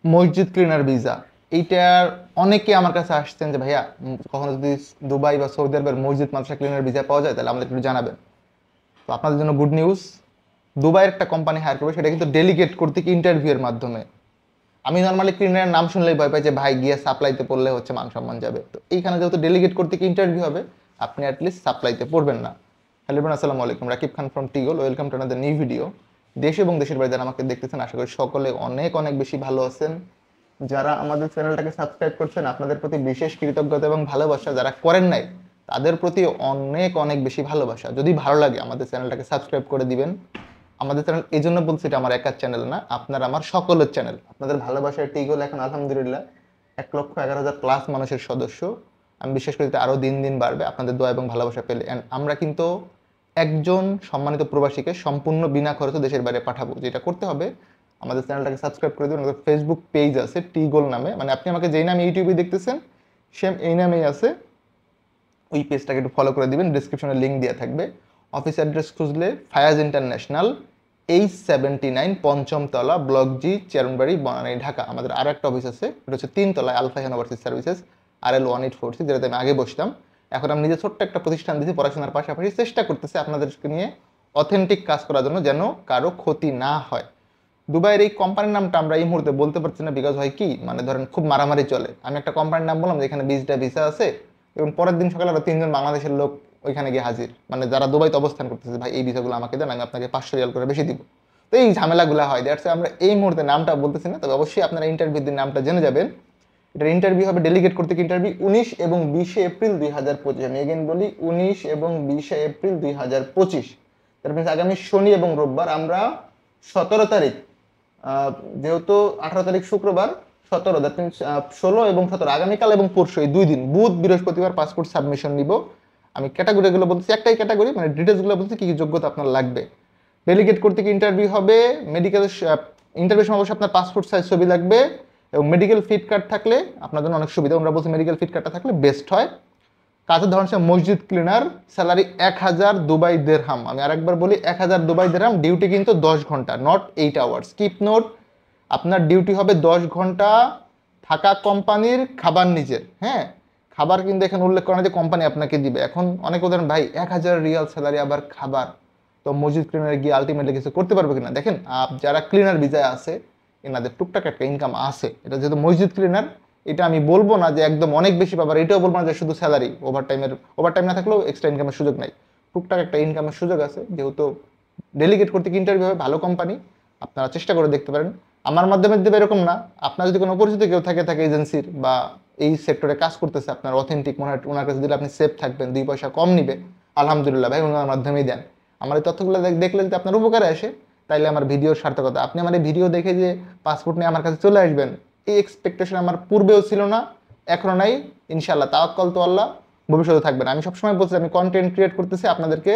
মসজিদ cleaner visa, এইটার অনেকে আমার কাছে আসছেন যে ভাইয়া কখনো যদি দুবাই বা সৌদি আরবের মসজিদ মাদ্রাসা ক্লিনার ভিসা পাওয়া যায় তাহলে আমাদের একটু জানাবেন। তো আপনাদের জন্য গুড নিউজ, দুবাইয়ের একটা কোম্পানি হায়ার করবে, সেটা কিন্তু ডেলিগেট কর্তৃক ইন্টারভিউয়ের মাধ্যমে। আমি নর্মালি ক্লিনারের নাম শুনলেই ভয় পাই যে ভাই গিয়ে সাপ্লাইতে পড়লে হচ্ছে মান সম্মান যাবে, তো এইখানে যেহেতু ডেলিগেট কর্তৃক ইন্টারভিউ হবে আপনি অ্যাটলিস্ট সাপ্লাইতে পড়বেন না। হ্যালো এভরিওয়ান, আসসালামু আলাইকুম, Rakib Khan from Tigol, welcome to another new video. দেশ এবং দেশের বাইরে যারা আমাকে দেখতেছেন আশা করি সকলে অনেক অনেক বেশি ভালো আছেন। যারা আমাদের চ্যানেলটাকে সাবস্ক্রাইব করছেন আপনাদের প্রতি বিশেষ কৃতজ্ঞতা এবং ভালোবাসা, যারা করেন নাই তাদের প্রতি অনেক অনেক বেশি ভালোবাসা। যদি ভালো লাগে আমাদের চ্যানেলটাকে সাবস্ক্রাইব করে দিবেন। আমাদের চ্যানেল এই জন্য বলছি এটা আমার একার চ্যানেল না, আপনার আমার সকলের চ্যানেল। আপনাদের ভালোবাসার টিগল এখন আলহামদুলিল্লাহ 1,11,000 প্লাস মানুষের সদস্য। আমি বিশ্বাস করি আরও দিন দিন বাড়বে আপনাদের দোয়া এবং ভালোবাসা পেলে। অ্যান্ড আমরা কিন্তু একজন সম্মানিত প্রবাসীকে সম্পূর্ণ বিনা খরচে দেশের বাইরে পাঠাবো। যেটা করতে হবে আমাদের চ্যানেলটাকে সাবস্ক্রাইব করে দেবেন। আমাদের ফেসবুক পেজ আছে টিগল নামে, মানে আপনি আমাকে যেই নামে ইউটিউবে দেখতেছেন সেম এই নামেই আছে, ওই পেজটাকে একটু ফলো করে দিবেন, ডিসক্রিপশনে লিঙ্ক দেওয়া থাকবে। অফিস অ্যাড্রেস খুঁজলে ফায়াজ ইন্টারন্যাশনাল, H79 পঞ্চম তলা, ব্লক জি, চেয়ারনবাড়ি, বনানী, ঢাকা। আমাদের আরও একটা অফিস আছে, এটা হচ্ছে 3 তলায়, আলফা ইউনিভার্সিটি সার্ভিসেস, RL1846, যেটাতে আমি আগে বসতাম। এখন আমি নিজে ছোট্ট একটা প্রতিষ্ঠান দিয়েছি, পড়াশোনার পাশাপাশি চেষ্টা করতেছি আপনাদেরকে নিয়ে অথেন্টিক কাজ করার জন্য, যেন কারো ক্ষতি না হয়। দুবাইয়ের এই কোম্পানির নামটা আমরা এই মুহূর্তে বলতে পারছি না, বিকজ হয় কি, মানে ধরেন খুব মারামারি চলে। আমি একটা কোম্পানির নাম বললাম যেখানে 20টা ভিসা আছে, এবং পরের দিন সকালে আরো 3জন বাংলাদেশের লোক ওইখানে গিয়ে হাজির, মানে যারা দুবাইতে অবস্থান করতেছে, ভাই এই ভিসাগুলো আমাকে দেন, আমি আপনাকে 500 রিয়াল করে বেশি দিব। তো এই ঝামেলাগুলো হয়, দ্যাটস আমরা এই মুহূর্তে নামটা বলতেছি না, তবে অবশ্যই আপনারা ইন্টারভিউ দিন নামটা জেনে যাবেন। এটার ইন্টারভিউ হবে ডেলিগেট করতে ইন্টারভিউ 19 এবং 20 এপ্রিল 2025। আমি এগেন বলি 19 এবং 20 এপ্রিল 2025। তার মিনস আগামী শনি এবং রোববার। আমরা 17 তারিখ, যেহেতু 18 তারিখ শুক্রবার, 17 দ্যাট মিনস 16 এবং 17 আগামীকাল এবং পরশু, এই 2 দিন বুধ বৃহস্পতিবার পাসপোর্ট সাবমিশন নিব। আমি ক্যাটাগরিগুলো বলতেছি, একটাই ক্যাটাগরি, মানে ডিটেলসগুলো বলতেছি কী কী যোগ্যতা আপনার লাগবে। ডেলিগেট করতে কি ইন্টারভিউ হবে, মেডিকেল ইন্টারভিউ সময় অবশ্যই আপনার পাসপোর্ট সাইজ ছবি লাগবে, এবং মেডিকেল ফিট কার্ড থাকলে আপনার জন্য অনেক সুবিধা। আমরা বলছি মেডিকেল ফিট কার্ডটা থাকলে বেস্ট হয়। কাজের ধরন হচ্ছে মসজিদ ক্লিনার, স্যালারি 1000 দুবাই দেরহাম। আমি আরেকবার বলি 1000 দুবাই দেরহাম। ডিউটি কিন্তু 10 ঘন্টা, নট 8 আওয়ার্স। কিপ নোট, আপনার ডিউটি হবে 10 ঘন্টা, থাকা কোম্পানির, খাবার নিজের। হ্যাঁ, খাবার কিন্তু এখানে উল্লেখ করা যে কোম্পানি আপনাকে দিবে। এখন অনেক উদাহরণ, ভাই 1000 রিয়াল স্যালারি আবার খাবার, তো মসজিদ ক্লিনারে গিয়ে আলটিমেটলি কিছু করতে পারবে কিনা। দেখেন যারা ক্লিনার ভিসায় আছে এনাদের টুকটাক একটা ইনকাম আছে। এটা যেহেতু মসজিদ ক্লিনার, এটা আমি বলবো না যে একদম অনেক বেশি পাবার, এটাও বলবো না যে শুধু স্যালারি। ওভার টাইম না থাকলেও এক্সট্রা ইনকামের সুযোগ নাই, টুকটাক একটা ইনকামের সুযোগ আছে। যেহেতু ডেলিগেট করতে ইন্টারভিউ হবে, ভালো কোম্পানি, আপনারা চেষ্টা করে দেখতে পারেন। আমার মাধ্যমে দেবে এরকম না, আপনার যদি কোনো পরিচিত কেউ থাকে এজেন্সির বা এই সেক্টরে কাজ করতেছে, আপনার অথেন্টিক মনে হয় ওনার কাছে দিলে আপনি সেফ থাকবেন, 2 পয়সা কম নিবে, আলহামদুলিল্লাহ ভাই ওনার মাধ্যমেই দেন। আমার এই তথ্যগুলো দেখলে যদি আপনার উপকারে আসে তাইলে আমার ভিডিওর সার্থকতা। আপনি আমার এই ভিডিও দেখে যে পাসপোর্ট নিয়ে আমার কাছে চলে আসবেন, এই এক্সপেকটেশন আমার পূর্বেও ছিল না, এখনো নাই। ইনশাআল্লাহ, তাওয়াক্কাল তো আল্লাহ, ভবিষ্যতে থাকবেন। আমি সবসময় বলছি আমি কন্টেন্ট ক্রিয়েট করতেছি আপনাদেরকে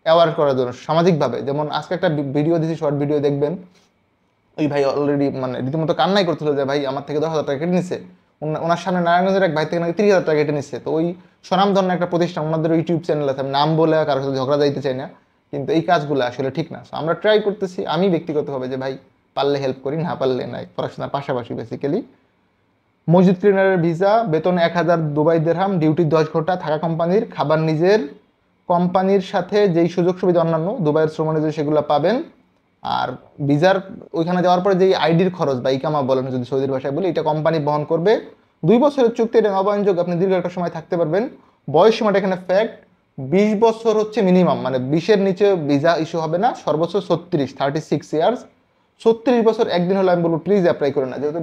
অ্যাওয়ার করার জন্য সামাজিকভাবে। যেমন আজকে একটা ভিডিও দিয়েছি, শর্ট ভিডিও দেখবেন, ওই ভাই অলরেডি মানে রীতিমতো কান্নাই করছিল যে ভাই আমার থেকে 10,000 টাকা কেটে নিচ্ছে। ওনার সামনে নারায়ণগঞ্জের এক ভাই থেকে নাকি 30,000 টাকা কেটে নিচ্ছে। তো ওই স্বনামধন্য একটা প্রতিষ্ঠান, ওনাদের ইউটিউব চ্যানেল আছে, আমি নাম বলে কারোর সাথে ঝগড়া যাইতে চাই না, কিন্তু এই কাজগুলো আসলে ঠিক না। আমরা ট্রাই করতেছি, আমি ব্যক্তিগতভাবে, যে ভাই পারলে হেল্প করি, না পারলে নাই, পড়াশোনার পাশাপাশি বেসিক্যালি। মসজিদ ক্লিনারের ভিসা, বেতন 1000 দুবাই দেরহাম, ডিউটি 10 ঘন্টা, থাকা কোম্পানির, খাবার নিজের। কোম্পানির সাথে যেই সুযোগ সুবিধা অন্যান্য দুবাইয়ের শ্রম নিজে সেগুলো পাবেন। আর ভিসার ওইখানে যাওয়ার পরে যেই আইডির খরচ বা ইকামা বলেন যদি সৌদির ভাষায় বলি, এটা কোম্পানি বহন করবে। 2 বছরের চুক্তি, এটা নবায়নযোগ্য, আপনি দীর্ঘ একটা সময় থাকতে পারবেন। বয়স সীমাটা এখানে ফ্যাক্ট, 20 বছর হচ্ছে মিনিমাম, মানে 20-এর নিচে ভিসা ইস্যু হবে না। সর্বোচ্চ 36 ইয়ার্স। 36 বছর একদিন হলে আমি বলবো প্লিজ অ্যাপ্লাই করে না, যেহেতু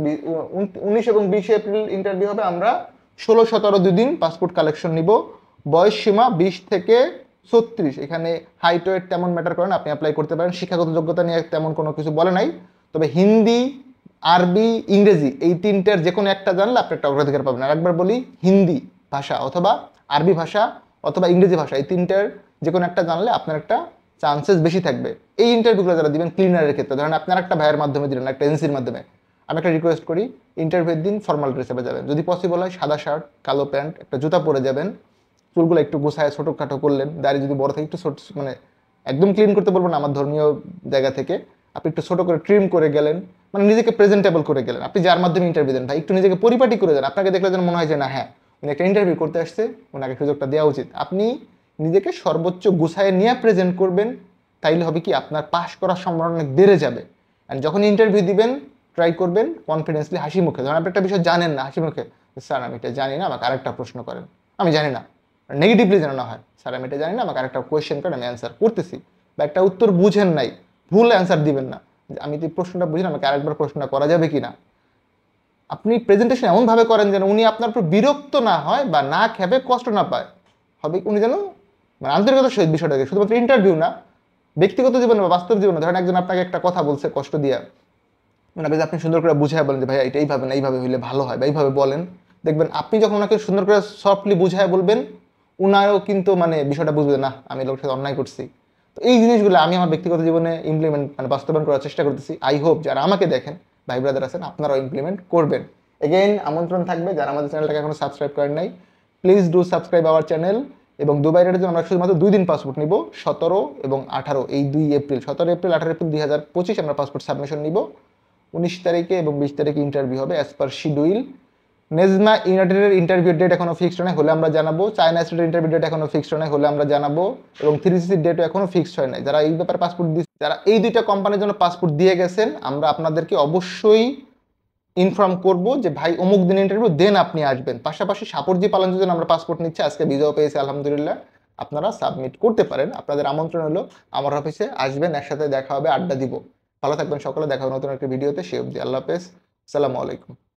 19 এবং 20 এপ্রিল ইন্টারভিউ হবে। আমরা 16-17 2 দিন পাসপোর্ট কালেকশন নিব। বয়স সীমা 20 থেকে 36। এখানে হাইট ওয়েট তেমন ম্যাটার করে না, আপনি অ্যাপ্লাই করতে পারেন। শিক্ষাগত যোগ্যতা নিয়ে তেমন কোনো কিছু বলে নাই, তবে হিন্দি, আরবি, ইংরেজি এই 3টের যে কোনো একটা জানলে আপনি একটা অগ্রাধিকার পাবেন। আর একবার বলি, হিন্দি ভাষা অথবা আরবি ভাষা অথবা ইংরেজি ভাষা, এই 3টের যে কোনো একটা জানলে আপনার একটা চান্সেস বেশি থাকবে। এই ইন্টারভিউগুলো যারা দিবেন ক্লিনারের ক্ষেত্রে, ধরেন আপনার একটা ভাইয়ের মাধ্যমে দিলেন, একটা এজেন্সির মাধ্যমে, আমি একটা রিকোয়েস্ট করি ইন্টারভিউর দিন ফর্মাল ড্রেসে যাবেন। যদি পসিবল হয় সাদা শার্ট, কালো প্যান্ট, একটা জুতা পরে যাবেন, চুলগুলো একটু গোছায় ছোটোখাটো করলেন, দাড়ি যদি বড় থাকে একটু ছোট, মানে একদম ক্লিন করতে বলবো না আমার ধর্মীয় জায়গা থেকে, আপনি একটু ছোটো করে ট্রিম করে গেলেন, মানে নিজেকে প্রেজেন্টেবল করে গেলেন, আপনি যার মাধ্যমে ইন্টারভিউ দেন ভাই একটু নিজেকে পরিপাটি করে দেন, আপনাকে দেখলে যেন মনে হয় যে না হ্যাঁ উনি একটা ইন্টারভিউ করতে আসছে, ওনাকে সুযোগটা দেওয়া উচিত। আপনি নিজেকে সর্বোচ্চ গুছায় নিয়ে প্রেজেন্ট করবেন, তাইলে হবে কি আপনার পাস করার সম্ভাবনা অনেক বেড়ে যাবে। অ্যান্ড যখন ইন্টারভিউ দিবেন ট্রাই করবেন কনফিডেন্সলি হাসি মুখে, ধরেন আপনি একটা বিষয় জানেন না, হাসি মুখে স্যার আমি এটা জানি না, আমাকে আরেকটা প্রশ্ন করেন, আমি জানি না, নেগেটিভলি যেন না হয়, স্যার আমি এটা জানি না, আমাকে আরেকটা কোয়েশ্চেন করেন, আমি অ্যান্সার করতেছি। বা একটা উত্তর বুঝেন নাই, ভুল অ্যান্সার দিবেন না, যে আমি যে প্রশ্নটা বুঝি না, আমাকে আরেকবার প্রশ্নটা করা যাবে কি না। আপনি প্রেজেন্টেশন এমনভাবে করেন যেন উনি আপনার উপর বিরক্ত না হয় বা না খেপে কষ্ট না পায়, হবে উনি যেন মানে আন্তরিকতার সহিত বিষয়টাকে, শুধুমাত্র ইন্টারভিউ না, ব্যক্তিগত জীবনে বা বাস্তব জীবনে ধরেন একজন আপনাকে একটা কথা বলছে কষ্ট দিয়ে, ওনাকে যে আপনি সুন্দর করে বুঝায় বলেন যে ভাইয়া এটা এইভাবে না এইভাবে হইলে ভালো হয় বা এইভাবে বলেন, দেখবেন আপনি যখন ওনাকে সুন্দর করে সফটলি বুঝায় বলবেন, উনারও কিন্তু মানে বিষয়টা বুঝবে না আমি লোকের সাথে অন্যায় করছি। তো এই জিনিসগুলো আমি আমার ব্যক্তিগত জীবনে ইমপ্লিমেন্ট মানে বাস্তবায়ন করার চেষ্টা করতেছি। আই হোপ যারা আমাকে দেখেন ভাই ব্রাদার আছেন আপনারাও ইমপ্লিমেন্ট করবেন। এগেইন আমন্ত্রণ থাকবে যারা আমাদের চ্যানেলটাকে এখনো সাবস্ক্রাইব করেন নাই, please do subscribe our channel. এবং দুবাই রাইডের জন্য আমরা শুধুমাত্র 2 দিন পাসপোর্ট নিব, 17 এবং 18 এই 2 এপ্রিল, 17 এপ্রিল 18 এপ্রিল 2025 আমরা পাসপোর্ট সাবমিশন নিব। 19 তারিখে এবং 20 তারিখে ইন্টারভিউ হবে অ্যাজ পার শিডিউল। নেজমা ইউনাইটেডের ইন্টারভিউ ডেট এখনো ফিক্সড নয়, হলে আমরা জানাবো। চায়না স্টেটের ইন্টারভিউ ডেট এখনো ফিক্সড নয়, হলে আমরা জানাবো। এবং 3CCর ডেটও এখনো ফিক্সড হয় নাই। যারা এই ব্যাপারে পাসপোর্ট দিচ্ছে, যারা এই 2টা কোম্পানির জন্য পাসপোর্ট দিয়ে গেছেন, আমরা আপনাদেরকে অবশ্যই ইনফর্ম করব যে ভাই অমুক দিন ইন্টারভিউ দেন আপনি আসবেন। পাশাপাশি সাপরজি পালনের জন্য আমরা পাসপোর্ট নিচ্ছি, আজকে ভিসাও পেয়েছি আলহামদুলিল্লাহ, আপনারা সাবমিট করতে পারেন। আপনাদের আমন্ত্রণ হলো আমার অফিসে আসবেন, একসাথে দেখা হবে, আড্ডা দিব। ভালো থাকবেন সকলে, দেখা হবে নতুন একটা ভিডিওতে। সে অবধি আল্লাহ হাফেজ, আসসালামু আলাইকুম।